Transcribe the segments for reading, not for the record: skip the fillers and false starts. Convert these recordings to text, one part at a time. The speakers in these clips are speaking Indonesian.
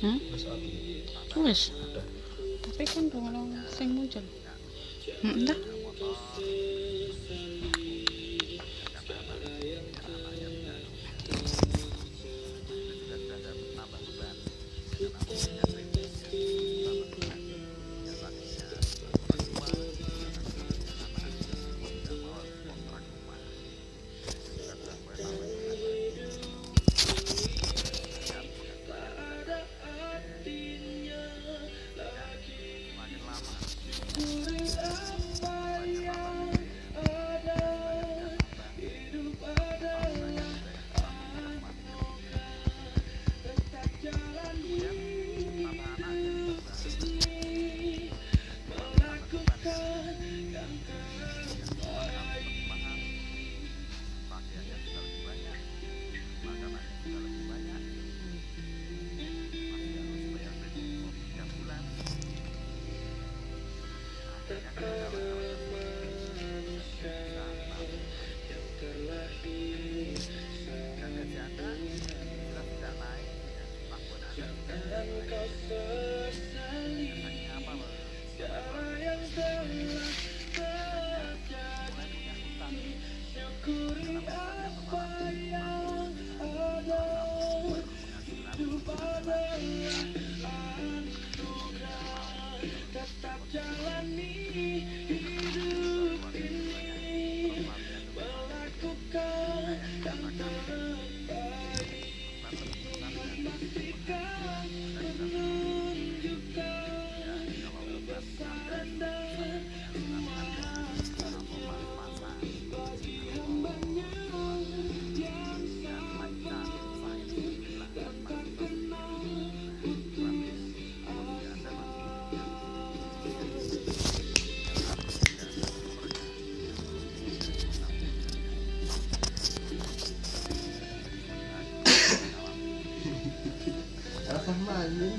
Hmm? Wes, Udah. tapi kan dong sing muncul. Entah. Rasa manin.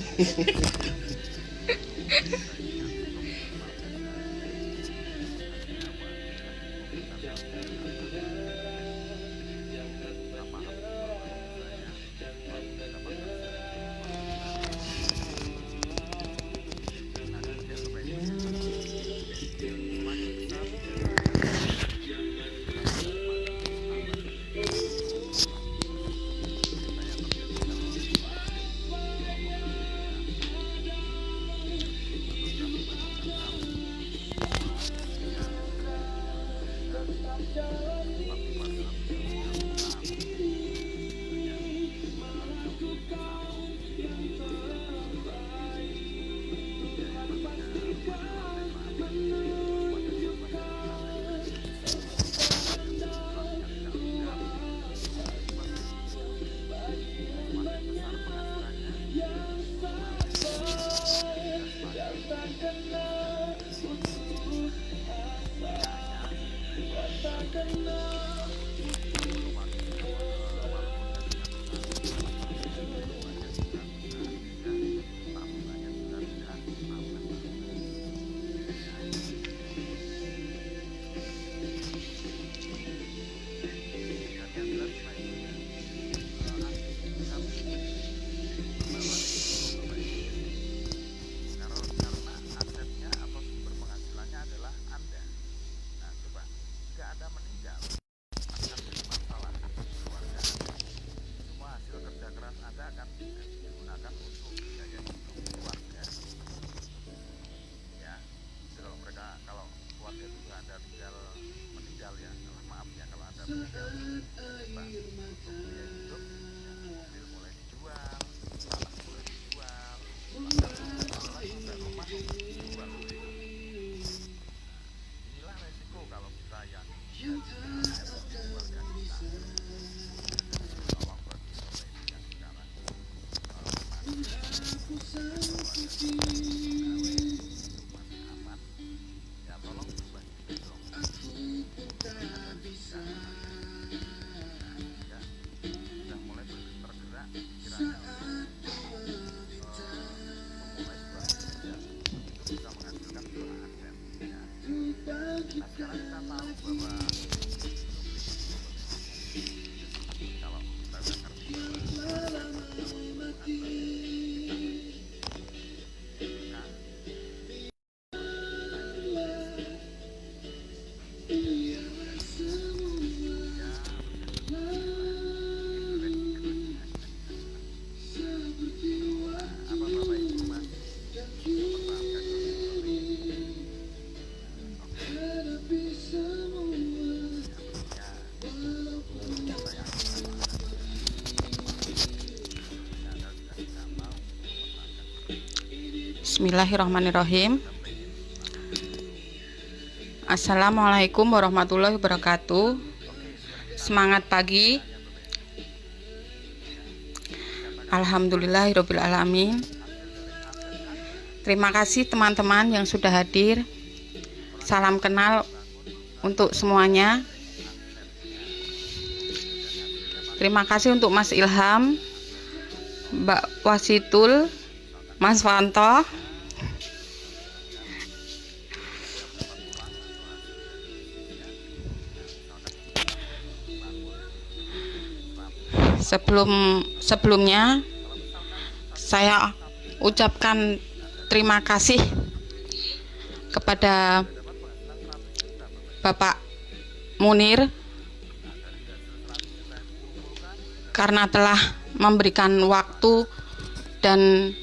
Bismillahirrahmanirrahim. Assalamualaikum warahmatullahi wabarakatuh. Semangat pagi. Alhamdulillahirabbil alamin. Terima kasih teman-teman yang sudah hadir. Salam kenal untuk semuanya. Terima kasih untuk Mas Ilham, Mbak Wasitul, Mas Wanto. Sebelumnya saya ucapkan terima kasih kepada Bapak Munir karena telah memberikan waktu dan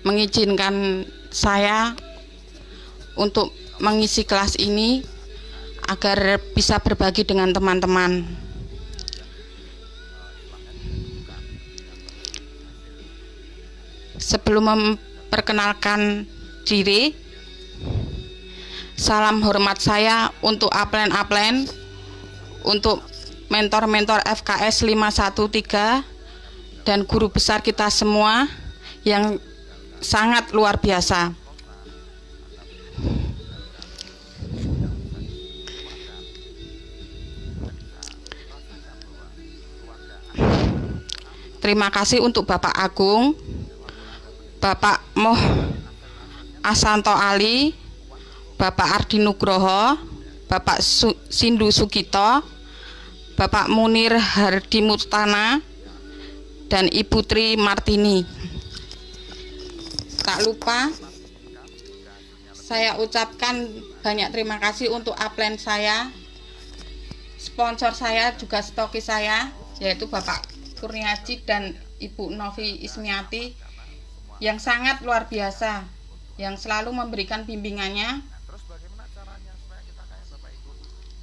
mengizinkan saya untuk mengisi kelas ini agar bisa berbagi dengan teman-teman. Sebelum memperkenalkan diri, salam hormat saya untuk upline-upline, untuk mentor-mentor FKS 513 dan guru besar kita semua yang sangat luar biasa. Terima kasih untuk Bapak Agung, Bapak Moh Asanto Ali, Bapak Ardi Nugroho, Bapak Sindu Sugito, Bapak Munir Hardi Mustana, dan Ibu Tri Martini. Tak lupa saya ucapkan banyak terima kasih untuk upline saya, sponsor saya juga stokis saya, yaitu Bapak Kurniaji dan Ibu Novi Ismiati yang sangat luar biasa, yang selalu memberikan bimbingannya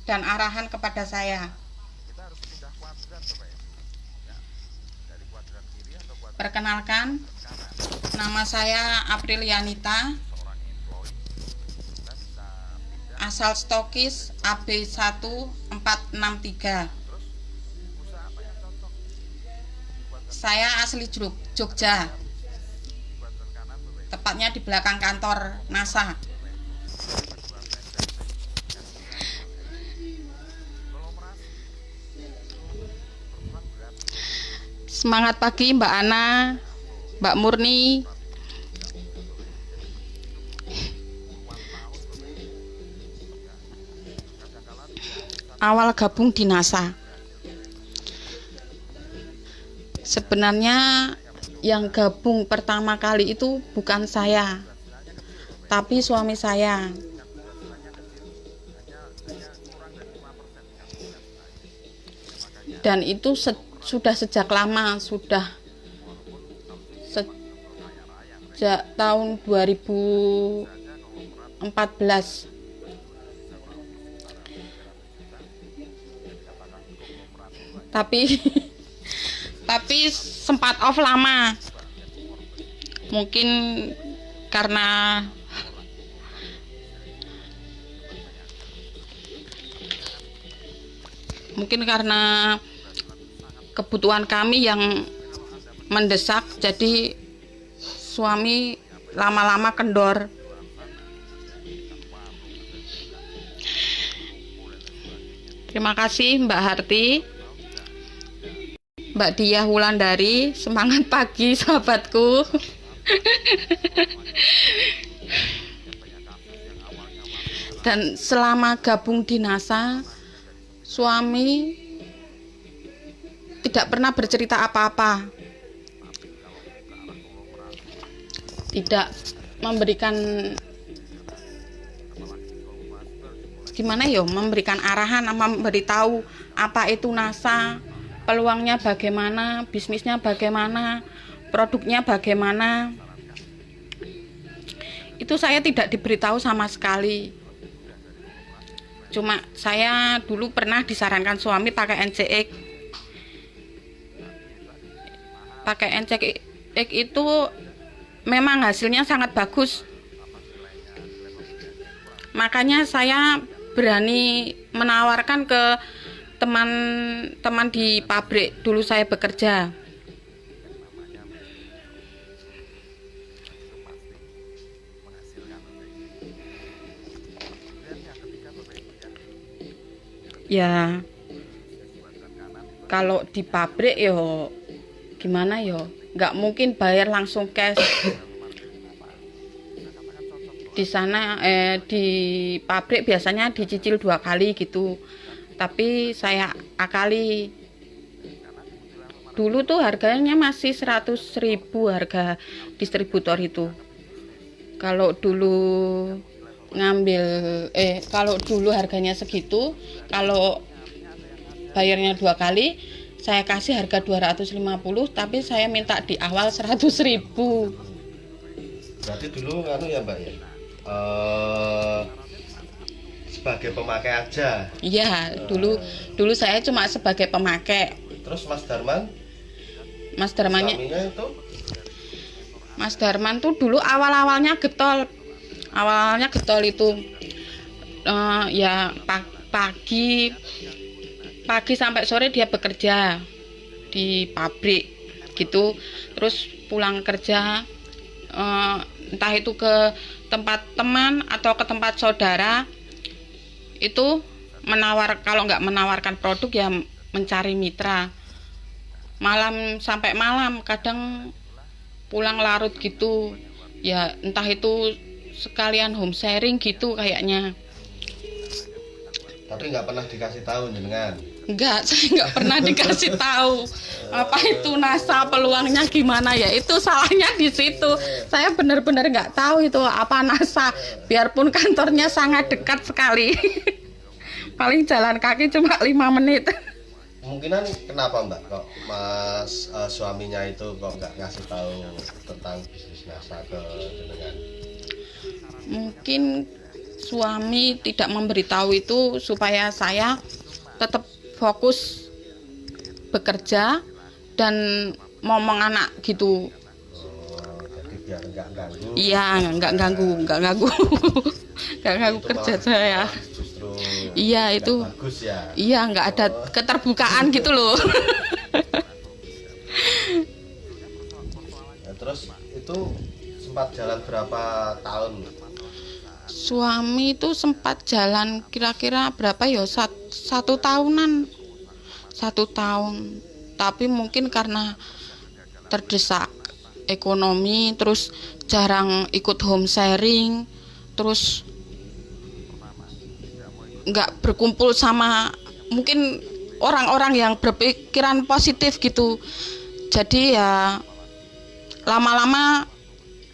dan arahan kepada saya. Perkenalkan, nama saya Aprilianita, asal stokis AB1463. Saya asli Jogja, tepatnya di belakang kantor NASA. Semangat pagi Mbak Ana, Mbak Murni. Awal gabung di NASA. Sebenarnya yang gabung pertama kali itu bukan saya, tapi suami saya. Dan itu sudah sejak lama, sudah sejak tahun 2014. Tapi sempat off lama, mungkin karena kebutuhan kami yang mendesak, jadi suami lama-lama kendor. Terima kasih Mbak Harti, Mbak Diah Wulandari. Semangat pagi sahabatku. Dan selama gabung di NASA, suami tidak pernah bercerita apa-apa, tidak memberikan memberikan arahan, memberitahu apa itu NASA, peluangnya bagaimana, bisnisnya bagaimana, produknya bagaimana. Itu saya tidak diberitahu sama sekali. Cuma saya dulu pernah disarankan suami pakai NCX. Pakai NCX itu memang hasilnya sangat bagus. Makanya saya berani menawarkan ke teman-teman di pabrik dulu saya bekerja. Ya, kalau di pabrik yo gimana yo, nggak mungkin bayar langsung cash. Di sana di pabrik biasanya dicicil 2 kali gitu. Tapi saya akali. Dulu tuh harganya masih 100.000 harga distributor itu. Kalau dulu kalau dulu harganya segitu, kalau bayarnya 2 kali, saya kasih harga 250, tapi saya minta di awal 100.000. Berarti dulu ya Mbak ya, sebagai pemakai aja. Iya, dulu saya cuma sebagai pemakai. Terus Mas Darman? Mas Darmannya Suaminya itu? Mas Darman tuh dulu awalnya getol itu ya pagi sampai sore dia bekerja di pabrik gitu, terus pulang kerja entah itu ke tempat teman atau ke tempat saudara, itu kalau nggak menawarkan produk ya mencari mitra. Malam sampai malam, kadang pulang larut gitu ya, entah itu sekalian home sharing gitu kayaknya. Tapi nggak pernah dikasih tahu jenengan? Enggak, saya nggak pernah dikasih tahu apa itu NASA, peluangnya gimana ya, itu salahnya di situ. Saya benar-benar nggak tahu itu apa NASA, biarpun kantornya sangat dekat sekali. Paling jalan kaki cuma 5 menit. Kemungkinan kenapa Mbak kok Mas suaminya itu kok nggak ngasih tahu tentang bisnis NASA ke jenengan? Mungkin suami tidak memberitahu itu supaya saya tetap fokus bekerja dan ngomong anak gitu. Jadi biar nggak ganggu. Iya, nggak ganggu nggak ganggu kerja saya. Justru Iya itu bagus ya. Iya, nggak ada keterbukaan gitu loh. Nah, terus itu sempat jalan berapa tahun? Suami itu sempat jalan kira-kira berapa ya, 1 tahunan, 1 tahun. Tapi mungkin karena terdesak ekonomi, terus jarang ikut home sharing, terus nggak berkumpul sama mungkin orang-orang yang berpikiran positif gitu. Jadi ya lama-lama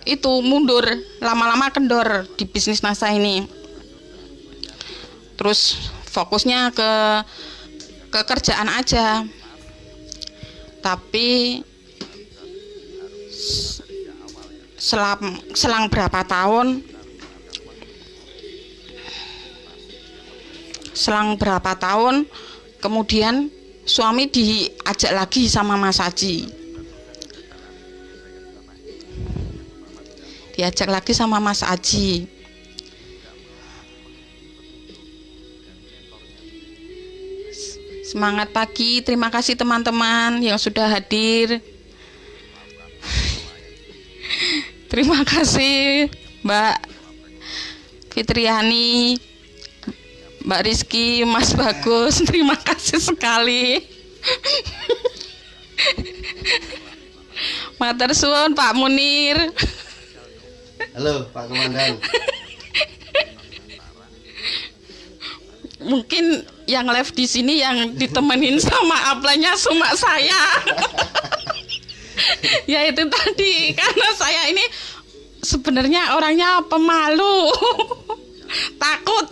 itu mundur, lama-lama kendor di bisnis NASA ini. Terus fokusnya ke kerjaan aja. Tapi selang berapa tahun kemudian suami diajak lagi sama Mas Haji. Semangat pagi, terima kasih teman-teman yang sudah hadir. Terima kasih Mbak Fitriani, Mbak Rizky, Mas Bagus, terima kasih sekali. Matur suwun Pak Munir. Halo Pak Komandan. Mungkin yang live di sini yang ditemenin sama upline-nya cuma saya. Ya itu tadi, karena saya ini sebenarnya orangnya pemalu. Takut.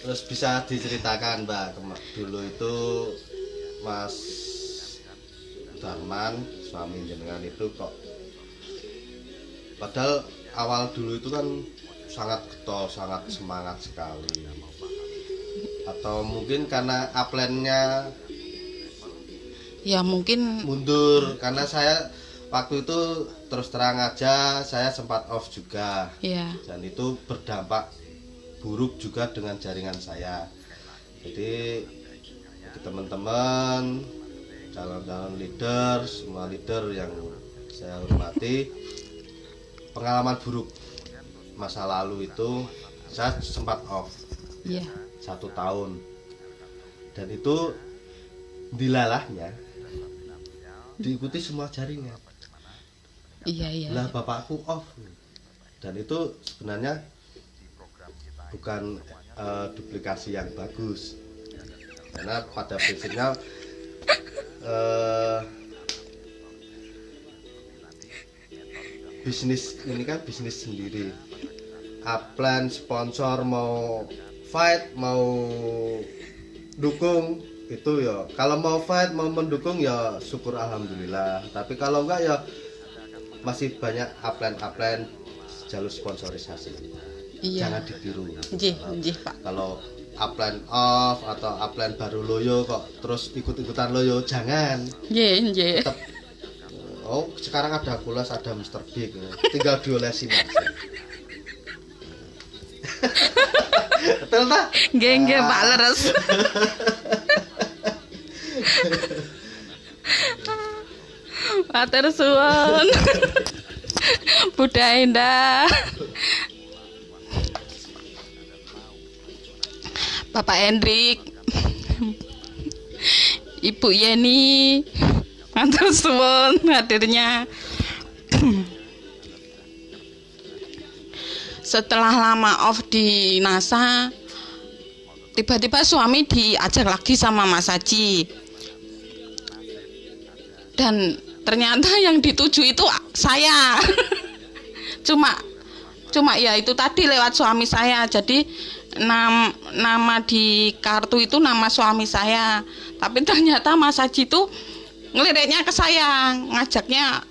Terus bisa diceritakan Mbak, dulu itu Mas Darman, suami jenengan itu kok, padahal awal dulu itu kan sangat getol, sangat semangat sekali. Atau mungkin karena upline-nya Ya mungkin mundur karena saya waktu itu terus terang aja saya sempat off juga. ya. Dan itu berdampak buruk juga dengan jaringan saya. Jadi teman-teman, calon-calon leader, semua leader yang saya hormati, pengalaman buruk masa lalu itu saya sempat off Iya. 1 tahun, dan itu dilalahnya diikuti semua jaringan. Iya. Lah bapakku off, dan itu sebenarnya bukan duplikasi yang bagus, karena pada prinsipnya bisnis ini kan bisnis sendiri. Upline sponsor mau fight mau dukung itu ya, kalau mau fight mau mendukung ya syukur alhamdulillah, tapi kalau enggak ya masih banyak upline jalur sponsorisasi. Iya. Jangan ditiru. Nggih, Pak. Kalau upline off atau upline baru loyo kok terus ikut-ikutan loyo, jangan. Nggih. Tetap, oh sekarang ada Kulas, ada Mr. Big, tinggal diolesin aja. Betul tak? Nggih, Pak leres. Matur suwun. Budaya indah. Bapak Hendrik, Ibu Yeni, matur suwun hadirnya. Setelah lama off di NASA, tiba-tiba suami diajak lagi sama Mas Haji. Dan ternyata yang dituju itu saya. Cuma ya itu tadi lewat suami saya. Jadi nama di kartu itu nama suami saya. Tapi ternyata Mas Haji itu ngeliriknya ke saya, ngajaknya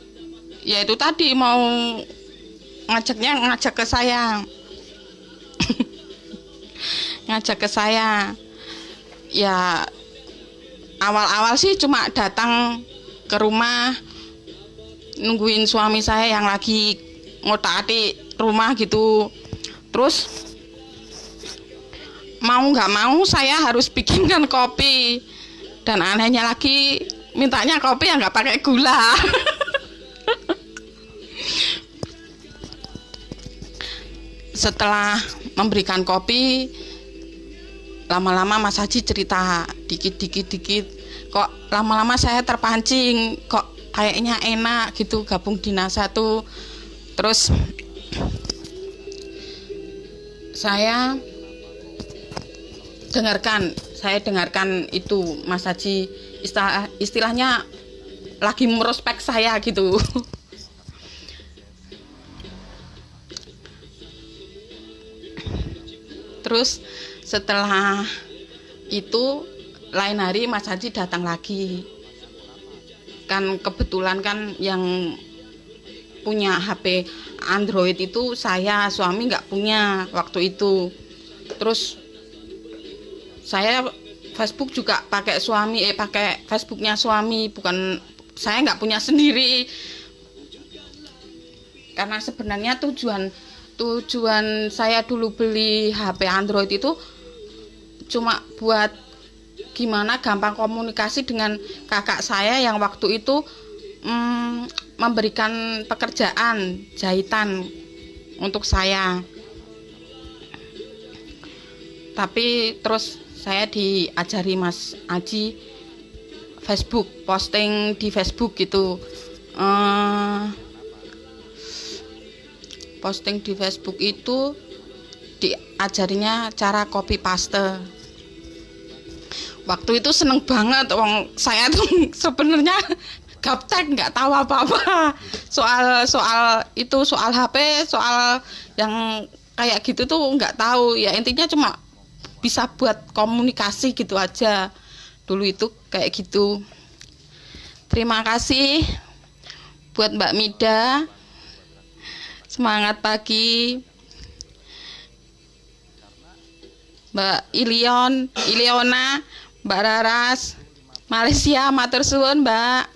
ya itu tadi mau ngajak ke saya. Ngajak ke saya. Ya awal-awal sih cuma datang ke rumah nungguin suami saya yang lagi ngotak-atik rumah gitu. Terus mau nggak mau saya harus bikinkan kopi, dan anehnya lagi mintanya kopi yang nggak pakai gula. Setelah memberikan kopi, lama-lama Mas Haji cerita dikit, kok lama-lama saya terpancing, kok kayaknya enak gitu gabung di NASA tuh. Terus saya dengarkan itu Mas Haji istilahnya lagi merospek saya gitu. Terus setelah itu lain hari Mas Haji datang lagi. Kan kebetulan kan yang punya HP Android itu saya, suami nggak punya waktu itu. Terus saya Facebook juga pakai pakai Facebooknya suami, bukan saya nggak punya sendiri. Karena sebenarnya tujuan saya dulu beli HP Android itu cuma buat gimana gampang komunikasi dengan kakak saya yang waktu itu memberikan pekerjaan jahitan untuk saya. Tapi terus saya diajari Mas Haji Facebook, posting di Facebook gitu. Posting di Facebook itu diajarinya cara copy paste. Waktu itu seneng banget, saya tuh sebenarnya gaptek, nggak tahu apa-apa soal HP, soal yang kayak gitu tuh nggak tahu. Ya intinya cuma bisa buat komunikasi gitu aja. Dulu itu kayak gitu. Terima kasih buat Mbak Mida. Semangat pagi. Mbak Iliona, Mbak Raras, Malaysia, matur suwun Mbak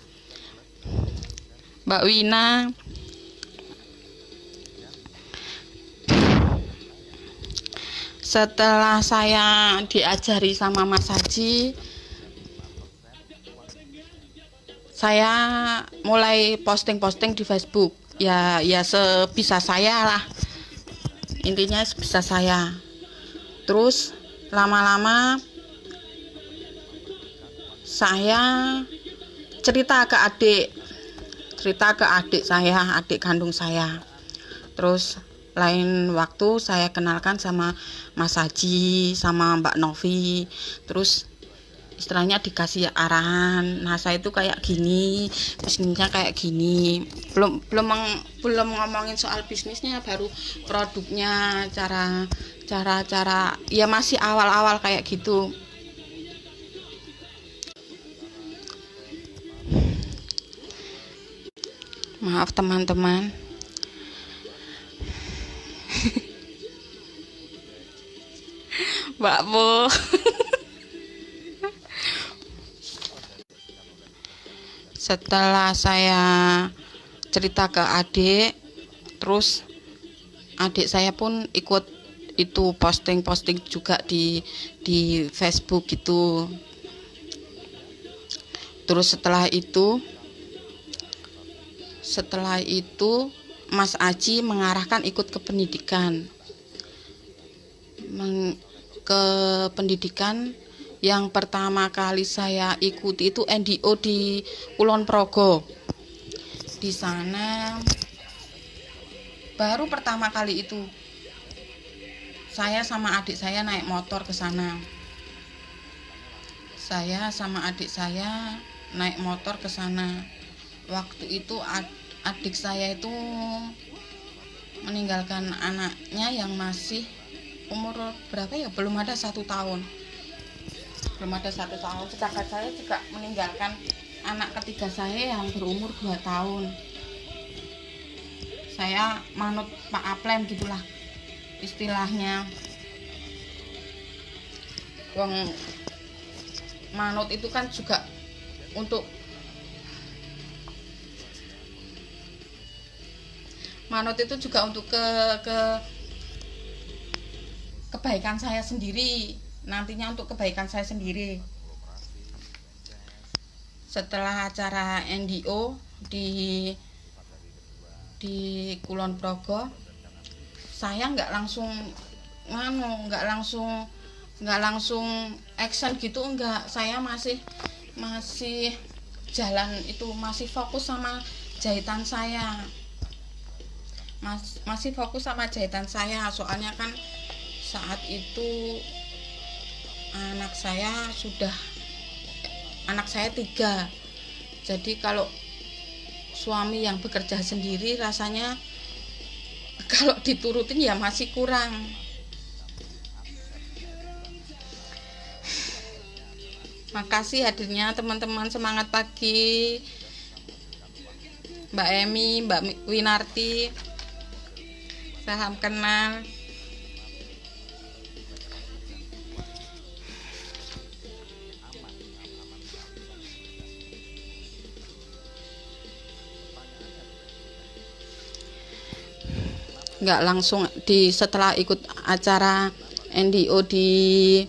Wina. Setelah saya diajari sama Mas Haji, saya mulai posting-posting di Facebook. Ya sebisa saya lah. Intinya sebisa saya. Terus lama-lama saya cerita ke adik saya, adik kandung saya. Terus lain waktu saya kenalkan sama Mas Haji, sama Mbak Novi. Terus istilahnya dikasih arahan. Nah, saya itu kayak gini, bisnisnya kayak gini. Belum ngomongin soal bisnisnya, baru produknya, cara ya masih awal-awal kayak gitu. Maaf teman-teman. Mbak Bu. Setelah saya cerita ke adik, terus adik saya pun ikut itu posting juga di Facebook gitu. Terus setelah itu Mas Aji mengarahkan ikut ke pendidikan. Ke pendidikan yang pertama kali saya ikuti itu NDO di Kulon Progo. Di sana baru pertama kali itu saya sama adik saya naik motor ke sana. Saya sama adik saya naik motor ke sana. Waktu itu adik saya itu meninggalkan anaknya yang masih umur berapa ya, belum ada 1 tahun. Sedangkan saya juga meninggalkan anak ketiga saya yang berumur 2 tahun. Saya manut Pak Aplen gitulah istilahnya. Wong manut itu kan juga untuk kebaikan saya sendiri, nantinya untuk kebaikan saya sendiri. Setelah acara NDO di Kulon Progo, saya nggak langsung action gitu, enggak. Saya masih jalan itu, masih fokus sama jahitan saya. Soalnya kan saat itu anak saya 3. Jadi kalau suami yang bekerja sendiri rasanya kalau diturutin ya masih kurang. Makasih hadirnya teman-teman. Semangat pagi Mbak Emi, Mbak Winarti. Salam kenal. Nggak langsung setelah ikut acara NDO di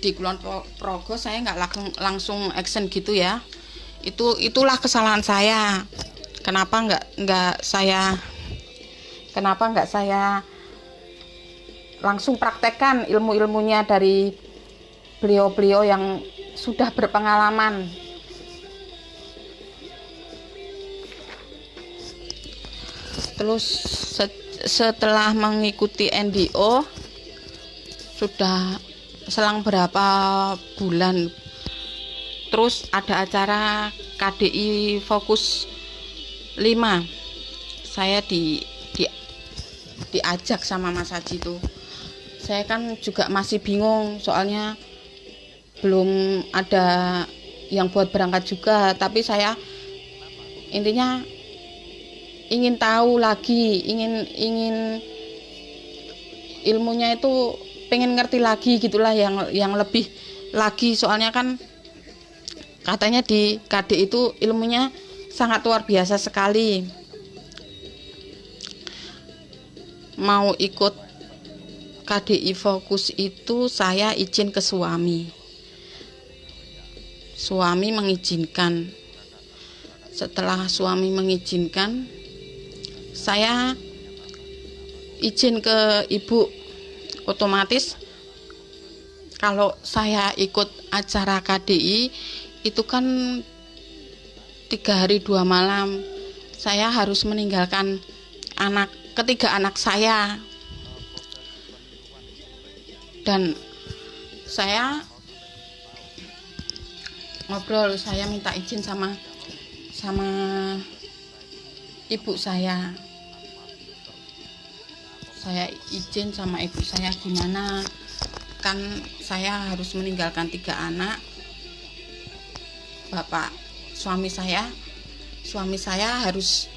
Kulon Progo, saya nggak langsung action gitu ya. Itulah kesalahan saya. Kenapa nggak saya langsung praktekkan ilmu-ilmunya dari beliau-beliau yang sudah berpengalaman. Terus setelah mengikuti NDO sudah selang berapa bulan, terus ada acara KDI Fokus 5. Saya diajak sama Mas Haji itu. Saya kan juga masih bingung, soalnya belum ada yang buat berangkat juga, tapi saya intinya ingin tahu lagi, ingin ilmunya itu pengen ngerti lagi gitulah, yang lebih lagi, soalnya kan katanya di KD itu ilmunya sangat luar biasa sekali. Mau ikut KDI Fokus itu saya izin ke suami. Suami mengizinkan. Setelah suami mengizinkan, saya izin ke ibu. Otomatis kalau saya ikut acara KDI itu kan 3 hari 2 malam, saya harus meninggalkan ketiga anak saya. Dan saya ngobrol, saya minta izin sama ibu saya. Saya izin sama ibu saya, gimana kan saya harus meninggalkan 3 anak. Bapak suami saya harus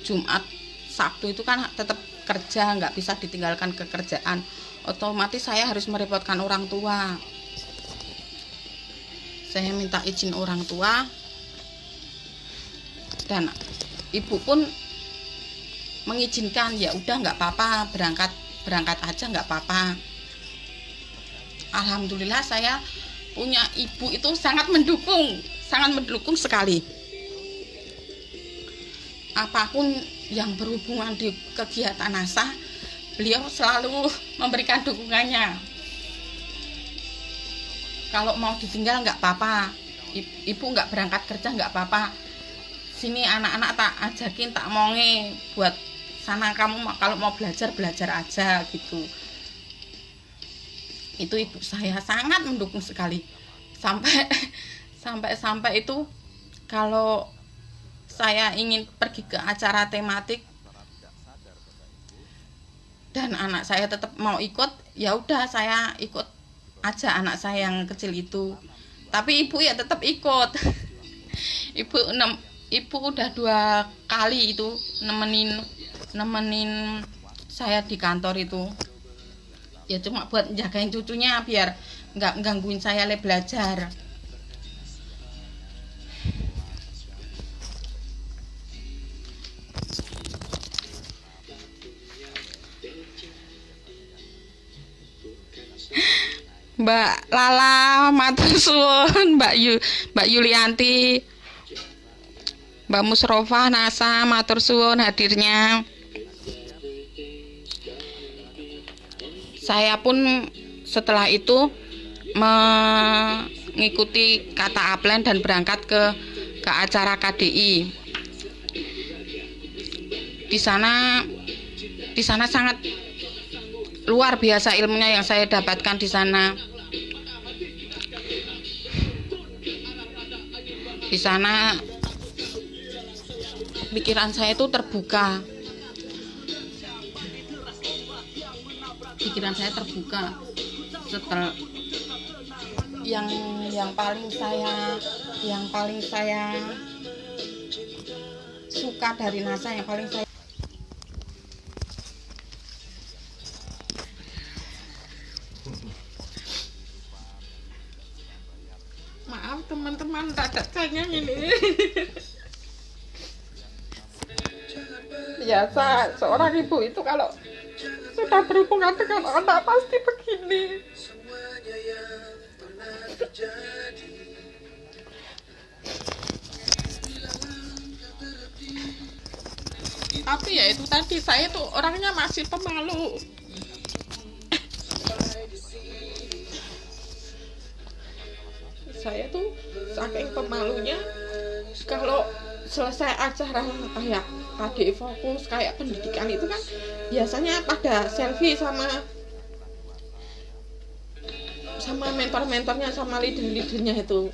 Jumat Sabtu itu kan tetap kerja, nggak bisa ditinggalkan ke kerjaan. Otomatis saya harus merepotkan orang tua. Saya minta izin orang tua, dan ibu pun mengizinkan. Ya udah, nggak apa-apa, berangkat aja, nggak apa-apa. Alhamdulillah saya punya ibu itu sangat mendukung sekali. Apapun yang berhubungan di kegiatan NASA, beliau selalu memberikan dukungannya. Kalau mau ditinggal nggak apa-apa, ibu nggak berangkat kerja nggak apa-apa. Sini anak-anak tak ajakin, tak monge buat sana, kamu kalau mau belajar aja gitu. Itu ibu saya sangat mendukung sekali. Sampai itu kalau saya ingin pergi ke acara tematik dan anak saya tetap mau ikut, ya udah saya ikut aja anak saya yang kecil itu. Tapi ibu ya tetap ikut. Ibu udah 2 kali itu nemenin saya di kantor itu. Ya cuma buat jagain cucunya biar nggak gangguin saya belajar. Mbak Lala matur suwun, Mbak Yulianti, Mbak Musrofa NASA matur suwun hadirnya. Saya pun setelah itu mengikuti kata Aplen dan berangkat ke acara KDI. Di sana sangat luar biasa ilmunya yang saya dapatkan di sana. Di sana pikiran saya itu terbuka. Setelah yang paling saya suka dari NASA, yang paling saya maaf teman-teman, tak cengeng ini. Biasa seorang ibu itu kalau sudah berhubungan dengan anak pasti begini. Tapi ya itu tadi, saya tuh orangnya masih pemalu. Saya tuh saking pemalunya, kalau selesai acara kayak KDI Fokus, kayak pendidikan itu kan biasanya pada selfie sama mentor-mentornya, sama leader-leadernya itu.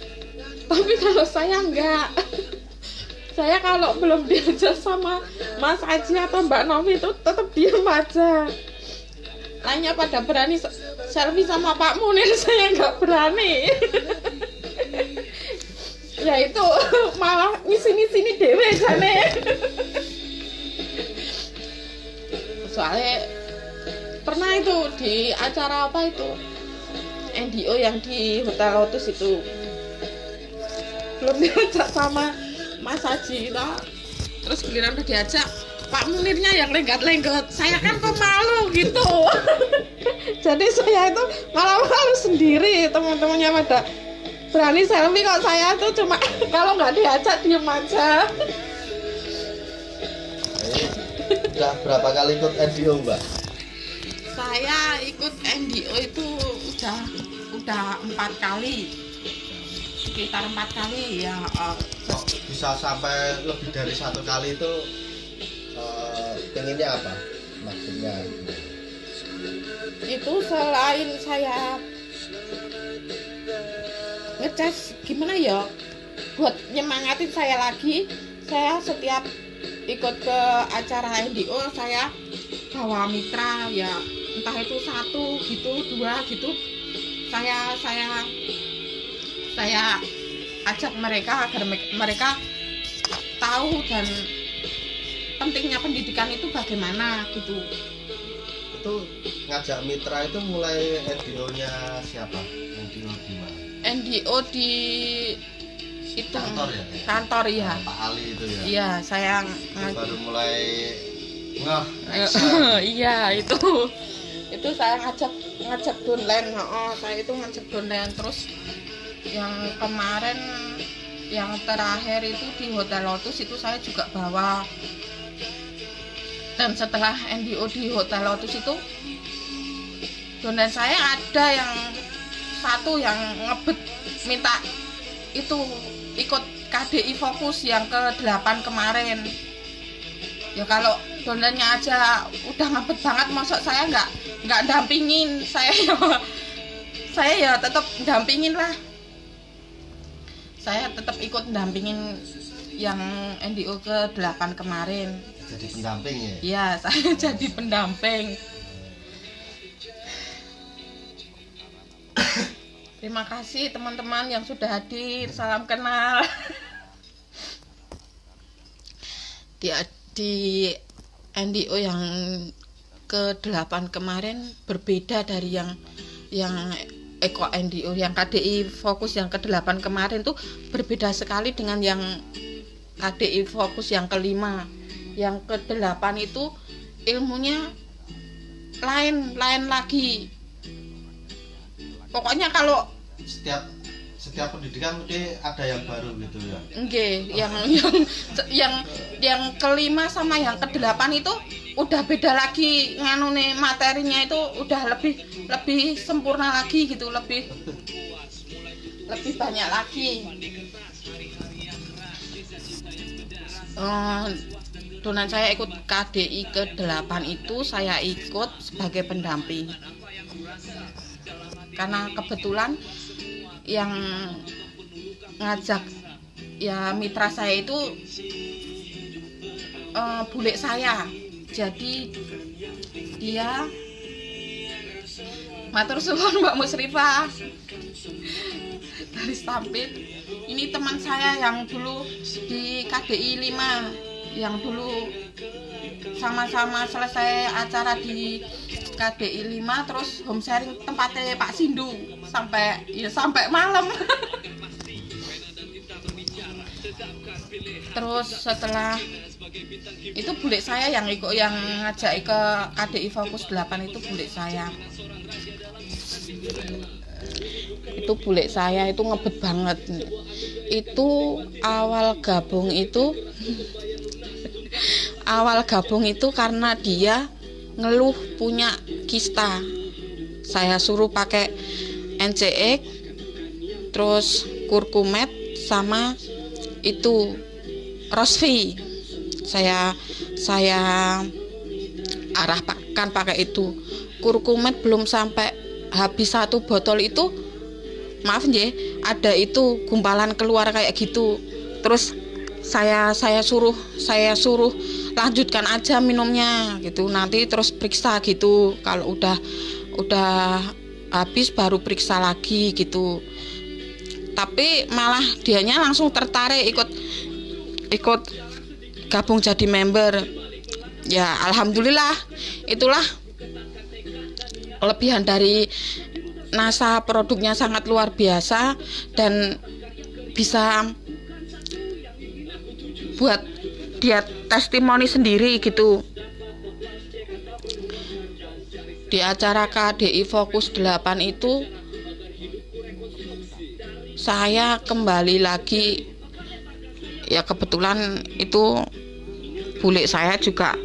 Tapi kalau saya enggak. Saya kalau belum diajak sama Mas Aji atau Mbak Novi itu tetap diam aja. Lainnya pada berani selfie sama Pak Munir, saya enggak berani. Ya itu malah sini dewe jane. Soalnya pernah itu di acara apa itu, NDO yang di Hotel Lotus itu. Belum diajak sama Mas Haji lah. Terus giliran udah diajak, Pak Munirnya yang lenggat-lenggat, saya kan kok malu gitu. Jadi saya itu malah malu sendiri, teman-temannya pada berani selfie, kok saya tuh cuma kalau nggak diajak diem aja. Udah berapa kali ikut NDO, Mbak? Saya ikut NDO itu udah 4 kali, sekitar 4 kali ya. Kok bisa sampai lebih dari 1 kali itu? Pengennya apa maksudnya? Itu selain saya ngecas gimana ya, buat nyemangatin saya lagi, saya setiap ikut ke acara NDO saya bawa mitra ya, entah itu 1 gitu, 2 gitu, saya ajak mereka agar mereka tahu dan pentingnya pendidikan itu bagaimana gitu. Itu ngajak mitra itu mulai NDO-nya siapa? NDO di mana? NDO di itu Kantor ya? Kantor ya. Pak Ali itu ya? Iya, saya baru mulai ngeh. iya itu saya ngajak downline. Saya itu ngajak downline. Terus yang kemarin yang terakhir itu di Hotel Lotus itu saya juga bawa. Dan setelah NDO di Hotel Lotus itu downline saya ada yang 1 yang ngebet minta itu ikut KDI Fokus yang ke-8 kemarin. Ya kalau downline-nya aja udah ngebet banget, masa saya nggak dampingin. Saya ya tetap dampingin lah. Saya tetap ikut dampingin yang NDO ke-8 kemarin. Jadi pendamping ya? Iya, saya jadi pendamping. Terima kasih teman-teman yang sudah hadir. Salam kenal. Di NDO yang ke-8 kemarin berbeda dari yang Eko NDO yang KDI Fokus yang ke-8 kemarin tuh berbeda sekali dengan yang KDI Fokus yang ke-5. Yang ke-8 itu ilmunya lain lagi. Pokoknya kalau setiap pendidikan mesti ada yang baru gitu ya. Nggih, yang ke-5 sama yang ke-8 itu udah beda lagi, nganune materinya itu udah lebih sempurna lagi gitu, lebih banyak lagi. Donan saya ikut KDI ke-8 itu saya ikut sebagai pendamping. Karena kebetulan yang ngajak ya mitra saya itu bule saya. Jadi dia matur suwun Mbak Musrifah dari Stampit. Ini teman saya yang dulu di KDI 5, yang dulu sama-sama selesai acara di KDI 5 terus home sharing tempatnya Pak Sindu sampai malam. Terus setelah itu bule saya yang ngajak ke KDI Fokus 8 itu bule saya. Itu bule saya itu ngebet banget. Itu awal gabung itu karena dia ngeluh punya kista. Saya suruh pakai NCX, terus kurkumet sama itu Rosvi. Saya arahkan pakai itu. Kurkumet belum sampai habis 1 botol itu, maaf nggih, ada itu gumpalan keluar kayak gitu. Terus saya suruh lanjutkan aja minumnya gitu, nanti terus periksa gitu, kalau udah habis baru periksa lagi gitu. Tapi malah dianya langsung tertarik ikut gabung jadi member. Ya alhamdulillah, itulah kelebihan dari NASA produknya sangat luar biasa dan bisa buat dia testimoni sendiri gitu. Di acara KDI Fokus 8 itu saya kembali lagi, ya kebetulan itu bule saya juga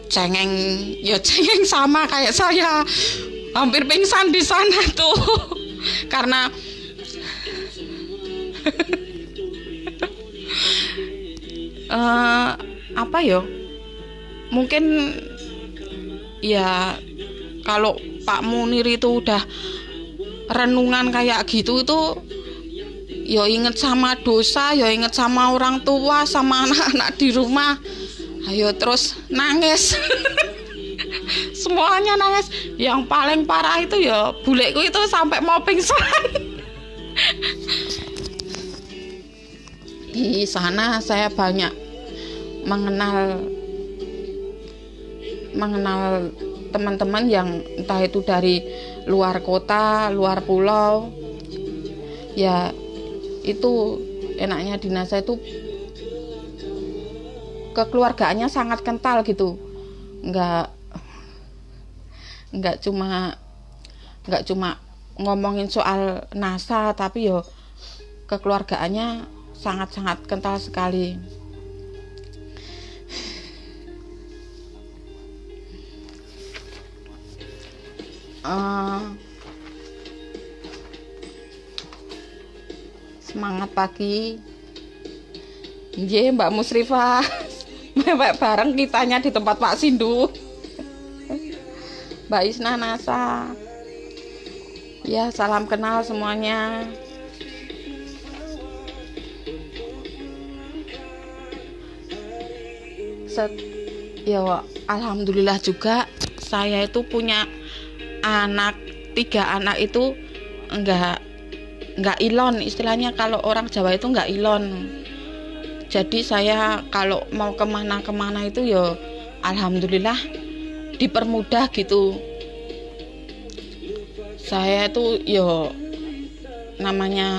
cengeng sama kayak saya, hampir pingsan di sana tuh karena apa ya, mungkin ya kalau Pak Munir itu udah renungan kayak gitu itu ya inget sama dosa, ya inget sama orang tua, sama anak-anak di rumah, ayo terus nangis. Semuanya nangis. Yang paling parah itu ya buleku itu sampai mau pingsan. Di sana saya banyak mengenal teman-teman yang entah itu dari luar kota, luar pulau. Ya itu enaknya di NASA itu kekeluargaannya sangat kental gitu. Enggak cuma ngomongin soal NASA, tapi yo kekeluargaannya sangat-sangat kental sekali. Semangat pagi. Nggih, Mbak Musrifah. Mewek bareng kitanya di tempat Pak Sindu. Mbak Isna NASA. Ya, salam kenal semuanya. Ya, alhamdulillah juga saya itu punya anak, 3 anak itu enggak ilon, istilahnya kalau orang Jawa itu enggak ilon. Jadi saya kalau mau kemana-kemana itu ya alhamdulillah dipermudah gitu. Saya itu ya namanya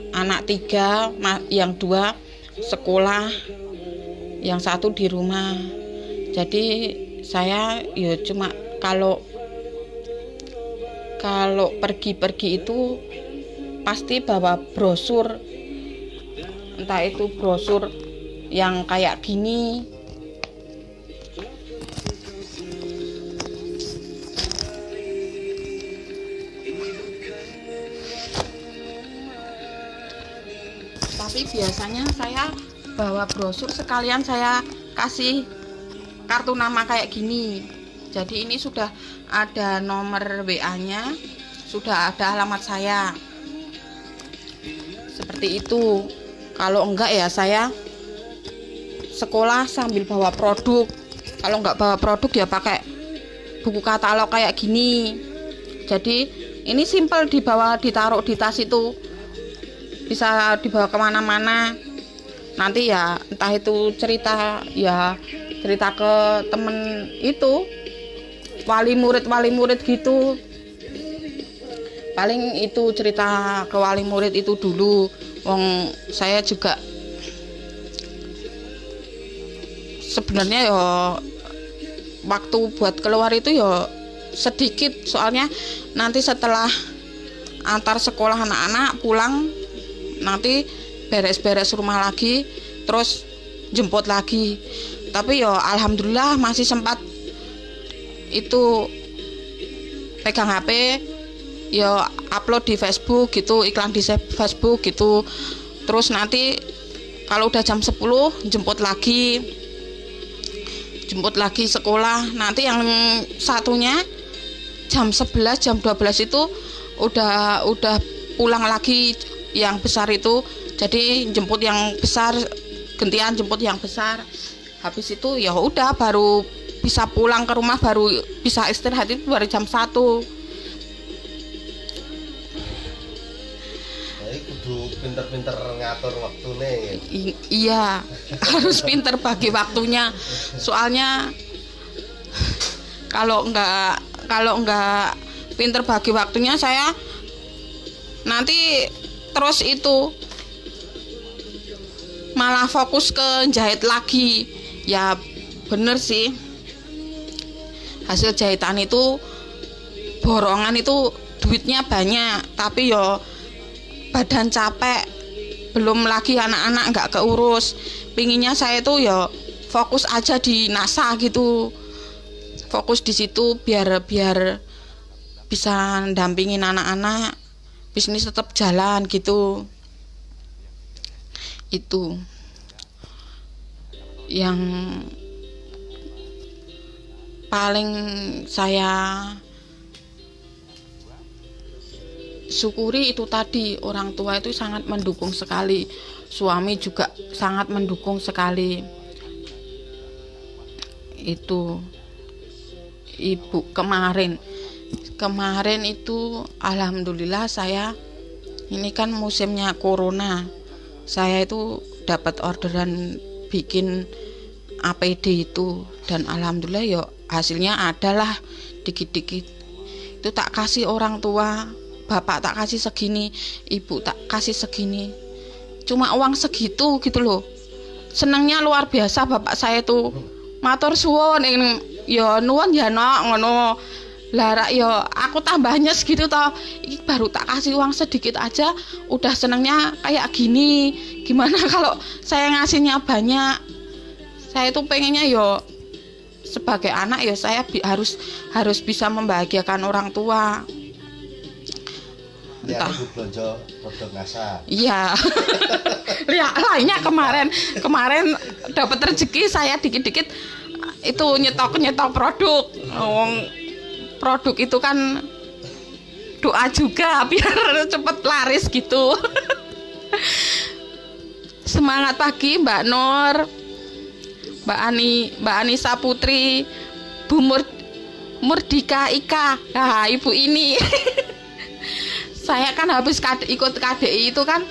anak 3, yang 2 sekolah, yang 1 di rumah. Jadi saya ya cuma kalau pergi-pergi itu pasti bawa brosur, entah itu brosur yang kayak gini, tapi biasanya saya bawa brosur sekalian saya kasih kartu nama kayak gini. Jadi ini sudah ada nomor WA-nya, sudah ada alamat saya. Seperti itu. Kalau enggak ya saya sekolah sambil bawa produk. Kalau enggak bawa produk ya pakai buku katalog kayak gini. Jadi ini simple dibawa, ditaruh di tas itu, bisa dibawa kemana-mana. Nanti ya entah itu cerita ke temen itu, wali murid gitu. Paling itu cerita ke wali murid itu dulu. Wong saya juga sebenarnya ya waktu buat keluar itu ya sedikit, soalnya nanti setelah antar sekolah anak-anak pulang nanti beres-beres rumah lagi, terus jemput lagi. Tapi ya alhamdulillah masih sempat itu pegang HP, ya upload di Facebook gitu, iklan di Facebook gitu. Terus nanti kalau udah jam 10 jemput lagi sekolah. Nanti yang satunya jam 11 jam 12 itu udah pulang lagi yang besar itu. Jadi jemput yang besar, gantian jemput yang besar. Habis itu ya udah baru bisa pulang ke rumah, baru bisa istirahat itu baru jam 1. Jadi kudu pinter-pinter ngatur waktune. Iya, harus pinter bagi waktunya. Soalnya kalau enggak pinter bagi waktunya, saya nanti terus itu malah fokus ke jahit lagi. Ya bener sih, hasil jahitan itu borongan itu duitnya banyak, tapi yo badan capek, belum lagi anak-anak nggak keurus. Pinginnya saya itu yo fokus aja di NASA gitu, fokus di situ biar bisa dampingin anak-anak, bisnis tetap jalan gitu. Itu yang paling saya syukuri itu tadi, orang tua itu sangat mendukung sekali, suami juga sangat mendukung sekali. Itu ibu kemarin itu alhamdulillah, saya ini kan musimnya corona, saya itu dapat orderan bikin APD itu, dan alhamdulillah yo hasilnya adalah dikit-dikit. Itu tak kasih orang tua, bapak tak kasih segini, ibu tak kasih segini, cuma uang segitu gitu loh. Senangnya luar biasa bapak saya tuh, matur suwun yo nuwun ya nok ngono. Lah yo aku tambahnya segitu toh, ini baru tak kasih uang sedikit aja udah senangnya kayak gini. Gimana kalau saya ngasihnya banyak? Saya tuh pengennya yo sebagai anak ya saya harus bisa membahagiakan orang tua. Ya, aku belanja produk NASA. Iya. Lihat lainnya kemarin dapat rezeki, saya dikit-dikit itu nyetok produk. Produk itu kan doa juga biar cepet laris gitu. Semangat pagi Mbak Nur, Mbak Anissa Putri, Bu Murdika Ika. Nah, ibu ini. Saya kan habis ikut KDI itu kan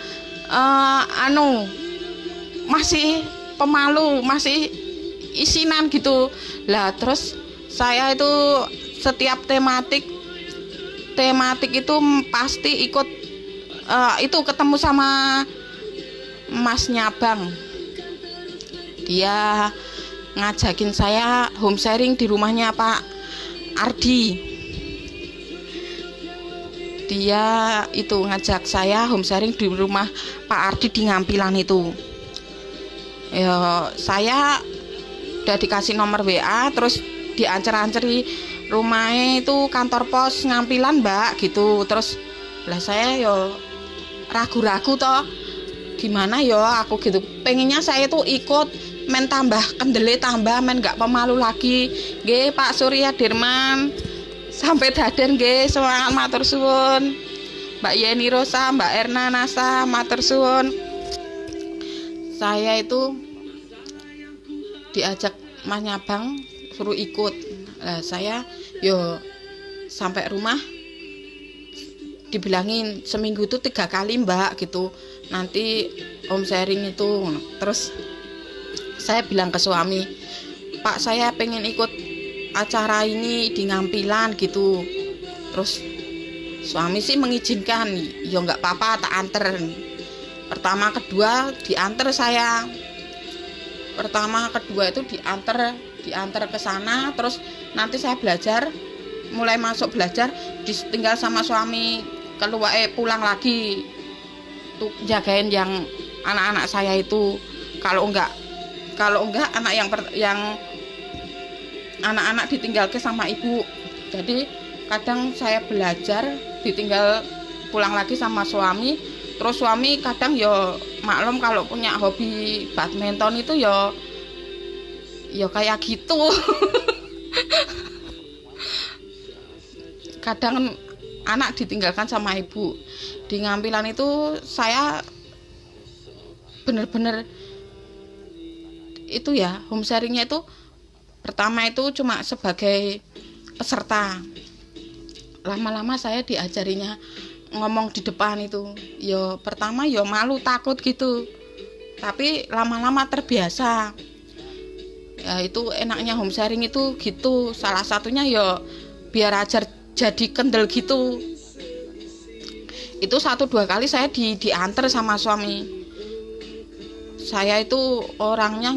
masih pemalu, masih isinan gitu. Lah terus saya itu setiap tematik itu pasti ikut, itu ketemu sama Masnya Bang. Dia ngajakin saya home sharing di rumahnya Pak Ardi. Dia itu ngajak saya home sharing di rumah Pak Ardi di Ngampilan itu. Ya, saya udah dikasih nomor WA, terus diancer-anceri rumahnya itu kantor pos Ngampilan Mbak gitu. Terus lah saya yo ragu-ragu toh, gimana yo aku gitu, pengennya saya tuh ikut men tambah kendele, tambah men gak pemalu lagi. Nggih Pak Surya Dirman sampai daden nggih, semangat matur suwun. Mbak Yeni Rosa, Mbak Erna Nasa, matur suwun. Saya itu diajak Mas Nyabang suruh ikut. Nah, saya yo sampai rumah dibilangin seminggu itu 3 kali Mbak gitu, nanti home sharing itu. Terus saya bilang ke suami, Pak saya pengen ikut acara ini di Ngampilan gitu. Terus suami sih mengizinkan, ya nggak apa-apa tak anter. Pertama kedua diantar saya, pertama kedua itu diantar ke sana. Terus nanti saya belajar, mulai masuk belajar ditinggal sama suami, keluar pulang lagi tuh jagain yang anak-anak saya itu. Kalau enggak anak yang anak-anak ditinggal ke sama ibu. Jadi kadang saya belajar ditinggal pulang lagi sama suami. Terus suami kadang yo maklum kalau punya hobi badminton itu yo kayak gitu. Kadang anak ditinggalkan sama ibu. Di Ngampilan itu saya bener-bener itu ya, home sharingnya itu pertama itu cuma sebagai peserta. Lama-lama saya diajarinya ngomong di depan itu. Yo pertama yo malu, takut gitu. Tapi lama-lama terbiasa. Ya itu enaknya home sharing itu gitu. Salah satunya yo biar jadi kendel gitu. Itu 1-2 kali saya diantar sama suami. Saya itu orangnya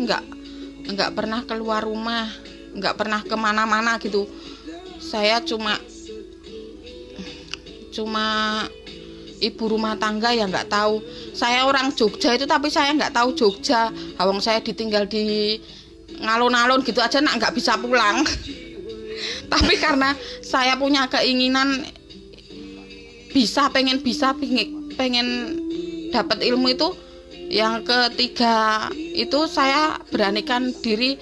nggak pernah keluar rumah, nggak pernah kemana-mana gitu. Saya cuma ibu rumah tangga yang nggak tahu. Saya orang Jogja itu, tapi saya nggak tahu Jogja. Awang saya ditinggal di ngalun-alun gitu aja, nggak bisa pulang. Tapi karena saya punya keinginan pengen dapat ilmu itu, yang ketiga itu saya beranikan diri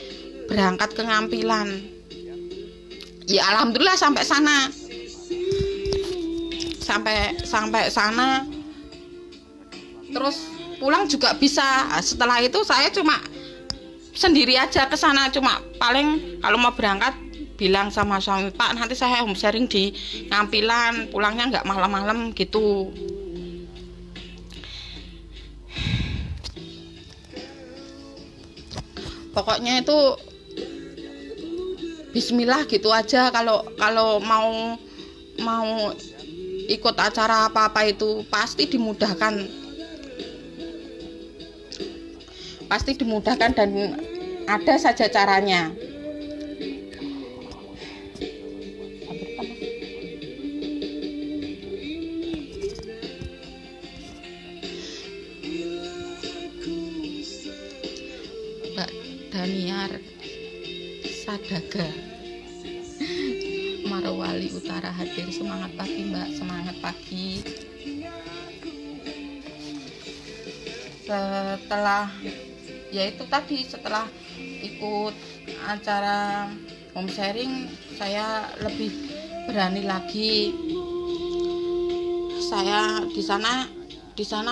berangkat ke Ngampilan. Ya alhamdulillah sampai sana. Sampai sana terus pulang juga bisa. Setelah itu saya cuma sendiri aja ke sana, cuma paling kalau mau berangkat bilang sama suami, Pak nanti saya home sharing di Ngampilan, pulangnya nggak malam-malam gitu. Pokoknya itu bismillah gitu aja. Kalau mau ikut acara apa-apa itu pasti dimudahkan dan ada saja caranya. Mbak Daniar Sadaga Marwali Utara hadir. Semangat pagi Mbak, semangat pagi. Setelah ikut acara home sharing, saya lebih berani lagi. Saya di sana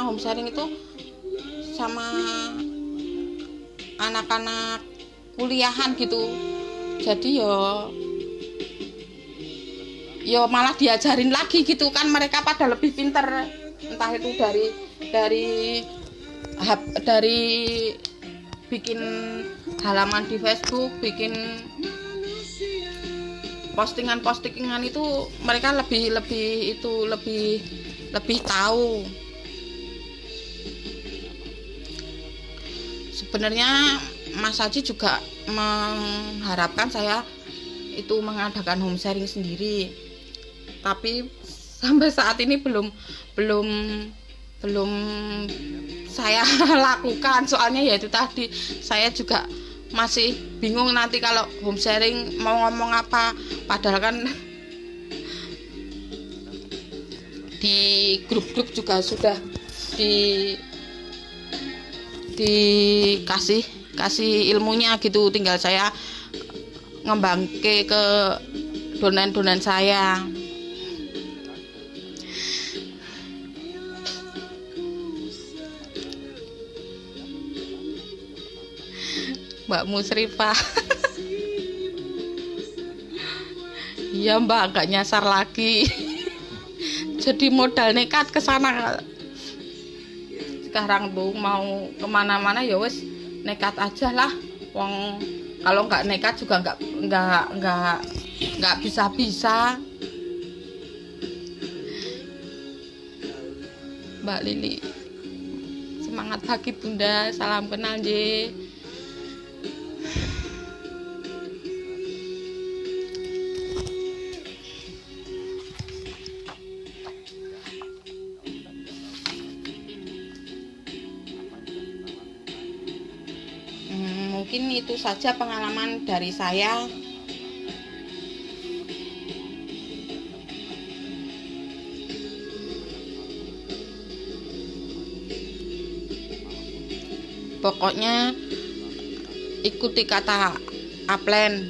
home sharing itu sama anak-anak kuliahan gitu. Jadi yo malah diajarin lagi gitu kan, mereka pada lebih pinter, entah itu dari bikin halaman di Facebook, bikin postingan itu mereka lebih tahu. Sebenarnya Mas Haji juga mengharapkan saya itu mengadakan home sharing sendiri, tapi sampai saat ini belum saya lakukan. Soalnya ya itu tadi, saya juga masih bingung nanti kalau home sharing mau ngomong apa, padahal kan di grup-grup juga sudah dikasih ilmunya gitu, tinggal saya ngembangke ke donan saya. Mbak Musrifah. Iya Mbak, agak nyasar lagi. Jadi modal nekat ke sana. Sekarang tuh mau kemana-mana ya wes nekat aja lah. Wong kalau nggak nekat juga nggak bisa. Mbak Lili, semangat pagi Bunda, salam kenal J. Mungkin itu saja pengalaman dari saya. Pokoknya ikuti kata Aplen,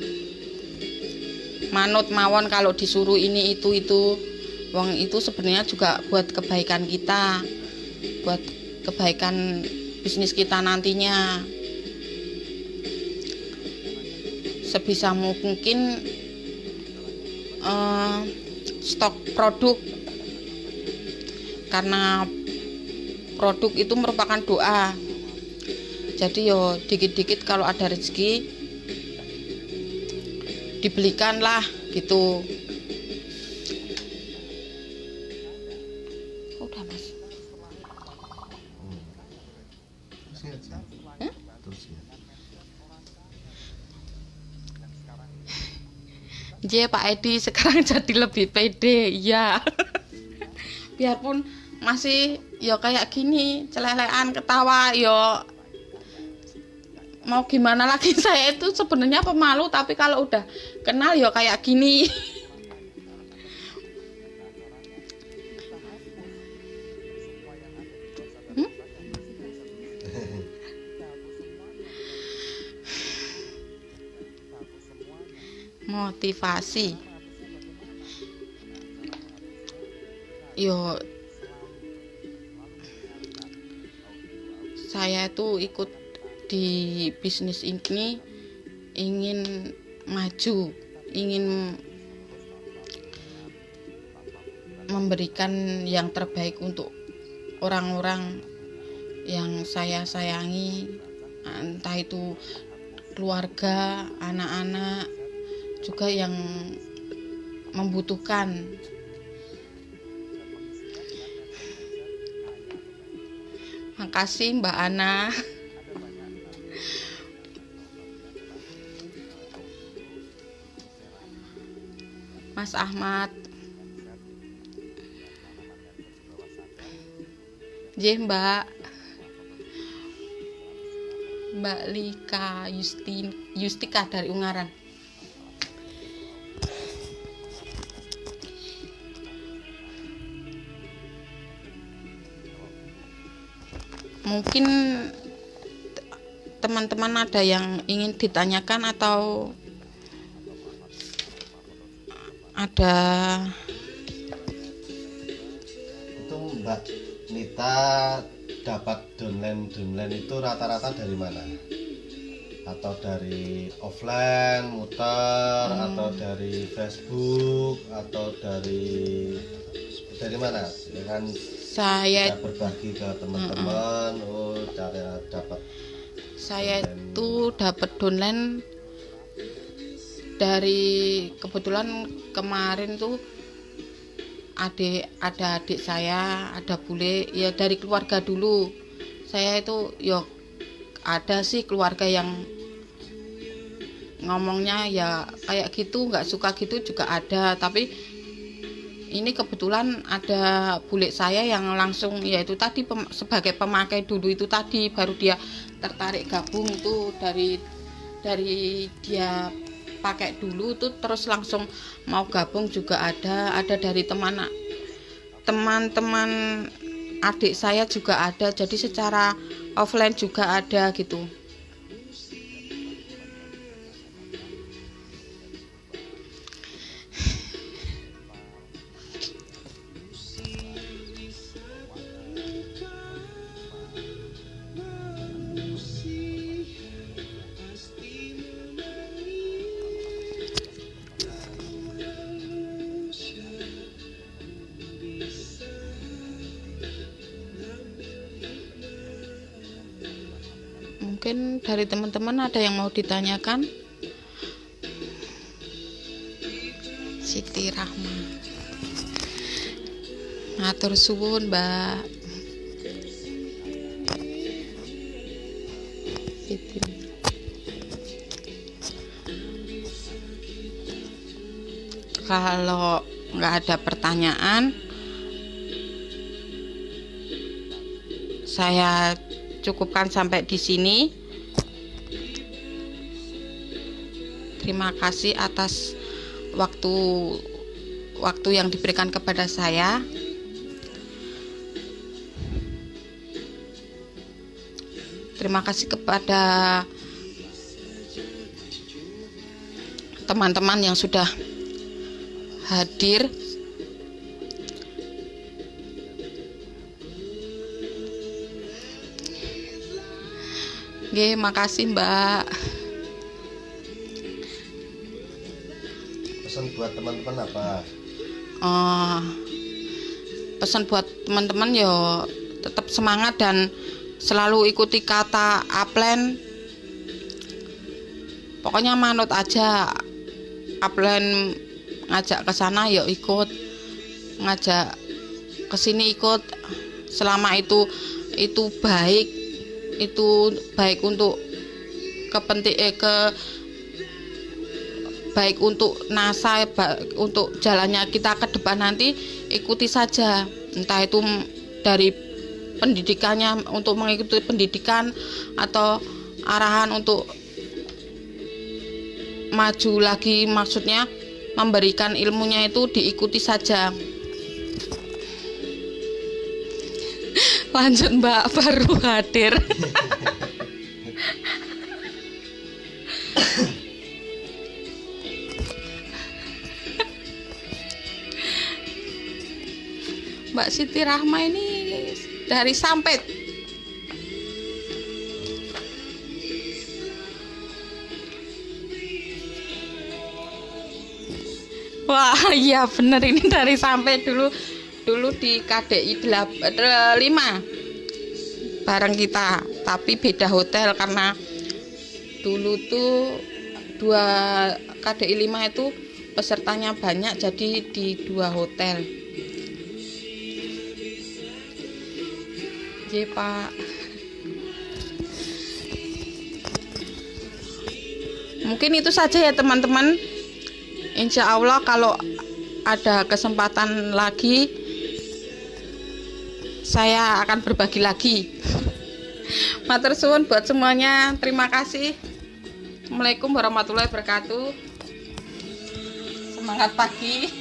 manut mawon kalau disuruh ini itu. Wong itu sebenarnya juga buat kebaikan kita, buat kebaikan bisnis kita nantinya. Sebisa mungkin stok produk, karena produk itu merupakan doa. Jadi yo dikit-dikit kalau ada rezeki dibelikanlah gitu. Pak Edi sekarang jadi lebih pede, ya. Biarpun masih ya kayak gini, celelean ketawa, yo mau gimana lagi. Saya itu sebenarnya pemalu, tapi kalau udah kenal ya kayak gini. Motivasi, yo saya itu ikut di bisnis ini ingin maju, ingin memberikan yang terbaik untuk orang-orang yang saya sayangi, entah itu keluarga, anak-anak juga yang membutuhkan. Makasih Mbak Ana. Mas Ahmad. Mbak Lika Yustika dari Ungaran. Mungkin teman-teman ada yang ingin ditanyakan atau ada. Itu Mbak Nita dapat downline itu rata-rata dari mana? Atau dari offline muter, atau dari Facebook, atau dari mana? Dengan saya berbagi ke teman-teman. Cara dapat saya itu dapat downline dari, kebetulan kemarin tuh ada adik saya, ada bule, ya dari keluarga dulu. Saya itu ya ada sih keluarga yang ngomongnya ya kayak gitu, nggak suka gitu juga ada, tapi ini kebetulan ada bule saya yang langsung, yaitu tadi sebagai pemakai dulu itu tadi, baru dia tertarik gabung itu dari dia pakai dulu tuh terus langsung mau gabung juga ada dari teman-teman adik saya juga ada, jadi secara offline juga ada gitu. Mungkin dari teman-teman ada yang mau ditanyakan? Siti Rahma. Matur suwun, Mbak. Siti. Kalau nggak ada pertanyaan, saya cukupkan sampai di sini. Terima kasih atas waktu yang diberikan kepada saya. Terima kasih kepada teman-teman yang sudah hadir. Oke, makasih Mbak. Pesan buat teman-teman apa? Pesan buat teman-teman ya tetap semangat dan selalu ikuti kata Upland. Pokoknya manut aja. Upland ngajak ke sana ya ikut, ngajak ke sini ikut. Selama itu baik untuk baik untuk NASA, untuk jalannya kita ke depan nanti, ikuti saja. Entah itu dari pendidikannya, untuk mengikuti pendidikan, atau arahan untuk maju lagi, maksudnya memberikan ilmunya itu diikuti saja. Lanjut Mbak, baru hadir. Mbak Siti Rahma ini dari Sampit. Wah, iya bener, ini dari Sampit. Dulu di KDI 5 bareng kita, tapi beda hotel karena dulu tuh 2 KDI 5 itu pesertanya banyak, jadi di 2 hotel. Iya Pak. Mungkin itu saja ya teman-teman. Insya Allah kalau ada kesempatan lagi saya akan berbagi lagi. Matur suwun buat semuanya. Terima kasih. Assalamualaikum warahmatullahi wabarakatuh. Semangat pagi.